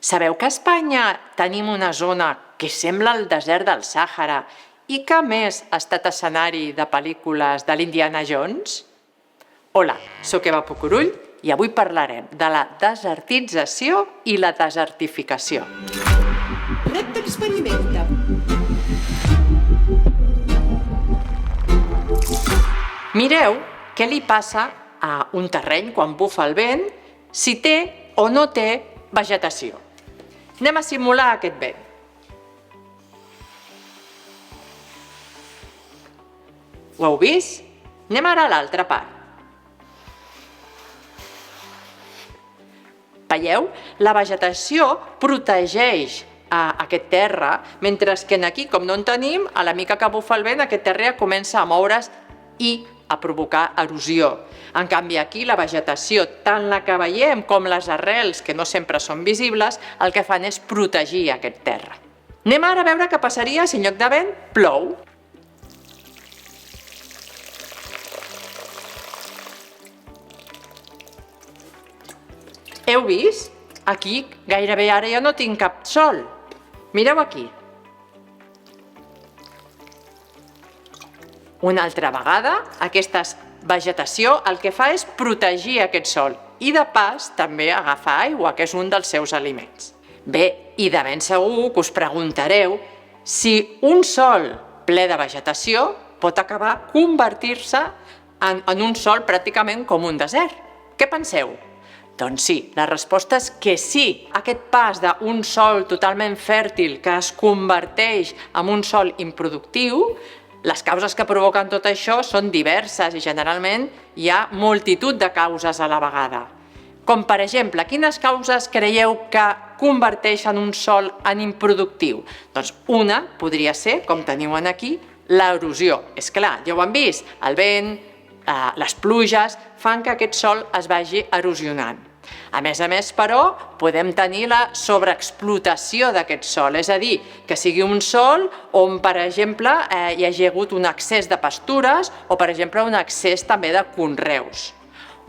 Sabeu que a Espanya tenim una zona que sembla el desert del Sàhara i que a més ha estat escenari de pel·lícules de l'Indiana Jones? Hola, soc Eva Pucurull i avui parlarem de la desertització i la desertificació. Repte experimenta. Mireu què li passa a un terreny quan bufa el vent, si té o no té vegetació. Anem a simular aquest vent. Ho heu vist? Anem ara a l'altra part. Veieu? La vegetació protegeix aquest terra, mentre que aquí, com no en tenim, a la mica que bufa el vent, aquest terra comença a moure's i a provocar erosió. En canvi, aquí la vegetació, tant la que veiem com les arrels, que no sempre són visibles, el que fan és protegir aquest terra. Anem ara a veure què passaria si en lloc de vent plou. Heu vist? Aquí gairebé ara ja no tinc cap sol. Mireu aquí. Una altra vegada, aquesta vegetació el que fa és protegir aquest sol i de pas també agafar aigua, que és un dels seus aliments. Bé, i de ben segur que us preguntareu si un sòl ple de vegetació pot acabar convertir-se en un sòl pràcticament com un desert. Què penseu? Doncs sí, la resposta és que sí. Aquest pas d'un sòl totalment fèrtil que es converteix en un sòl improductiu, les causes que provoquen tot això són diverses i generalment hi ha multitud de causes a la vegada. Com per exemple, quines causes creieu que converteixen un sòl en improductiu? Doncs una podria ser, com teniu aquí, l'erosió. És clar, ja ho han vist, el vent, les pluges fan que aquest sòl es vagi erosionant. A més, però, podem tenir la sobreexplotació d'aquest sòl, és a dir, que sigui un sòl on, per exemple, hi hagi hagut un excés de pastures o, per exemple, un excés també de conreus.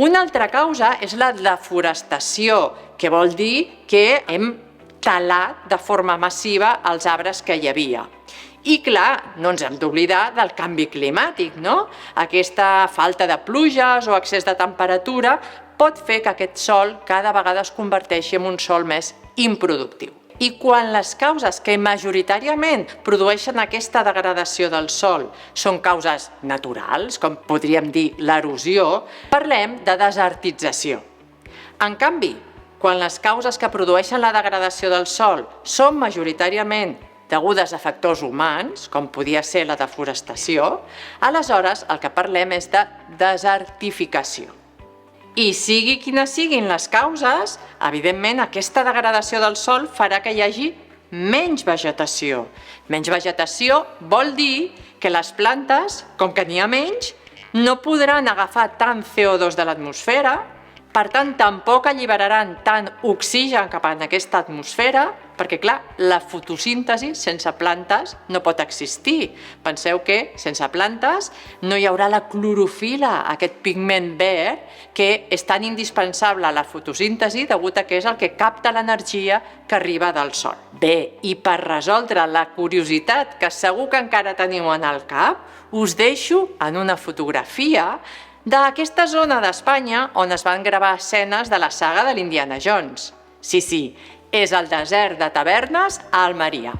Una altra causa és la deforestació, que vol dir que hem talat de forma massiva els arbres que hi havia. I clar, no ens hem d'oblidar del canvi climàtic, no? Aquesta falta de pluges o excés de temperatura pot fer que aquest sòl cada vegada es converteixi en un sòl més improductiu. I quan les causes que majoritàriament produeixen aquesta degradació del sòl són causes naturals, com podríem dir l'erosió, parlem de desertització. En canvi, quan les causes que produeixen la degradació del sòl són majoritàriament degudes a factors humans, com podia ser la deforestació, aleshores el que parlem és de desertificació. I sigui quines siguin les causes, evidentment aquesta degradació del sòl farà que hi hagi menys vegetació. Menys vegetació vol dir que les plantes, com que n'hi ha menys, no podran agafar tant CO2 de l'atmosfera, per tant, tampoc alliberaran tant oxigen cap en aquesta atmosfera, perquè, clar, la fotosíntesi sense plantes no pot existir. Penseu que sense plantes no hi haurà la clorofil·la, aquest pigment verd, que és tan indispensable a la fotosíntesi degut a que és el que capta l'energia que arriba del sol. Bé, i per resoldre la curiositat que segur que encara teniu en el cap, us deixo en una fotografia d'aquesta zona d'Espanya on es van gravar escenes de la saga de l'Indiana Jones. Sí, és el desert de Tavernes a Almeria.